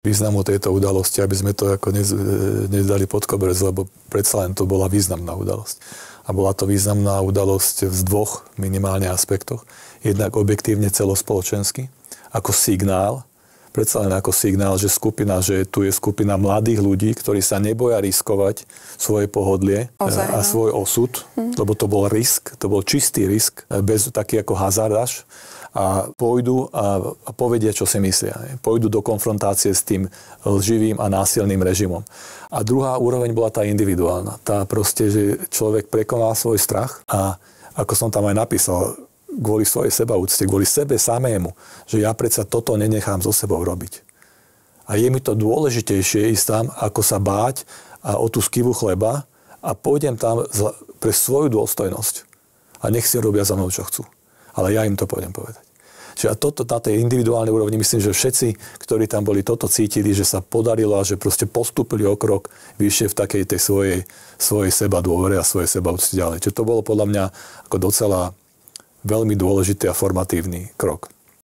významu tejto udalosti, aby sme to ako nedali pod koberec, lebo predsa len to bola významná udalosť. A bola to významná udalosť v dvoch minimálne aspektoch. Jednak objektívne celospoločensky, ako signál, predsa len ako signál, že tu je skupina mladých ľudí, ktorí sa neboja riskovať svoje pohodlie a svoj osud, lebo to bol risk, to bol čistý risk, bez taký ako hazardáž. A pôjdu a povedia, čo si myslia. Pôjdu do konfrontácie s tým lživým a násilným režimom. A druhá úroveň bola tá individuálna. Tá proste, že človek prekonal svoj strach a ako som tam aj napísal, kvôli svojej sebaúcte, kvôli sebe samému, že ja predsa toto nenechám so sebou robiť. A je mi to dôležitejšie ísť tam, ako sa báť a o tú skivu chleba a pôjdem tam pre svoju dôstojnosť. A nech si robia za mnou, čo chcú. Ale ja im to pôjdem povedať. Čiže toto na tej individuálnej úrovni, myslím, že všetci, ktorí tam boli, toto cítili, že sa podarilo a že proste postúpili o krok vyššie v takej tej svojej sebadôvere a svojej sebaúcte ďalej. Čiže to bolo podľa mňa ako docela veľmi dôležitý a formatívny krok.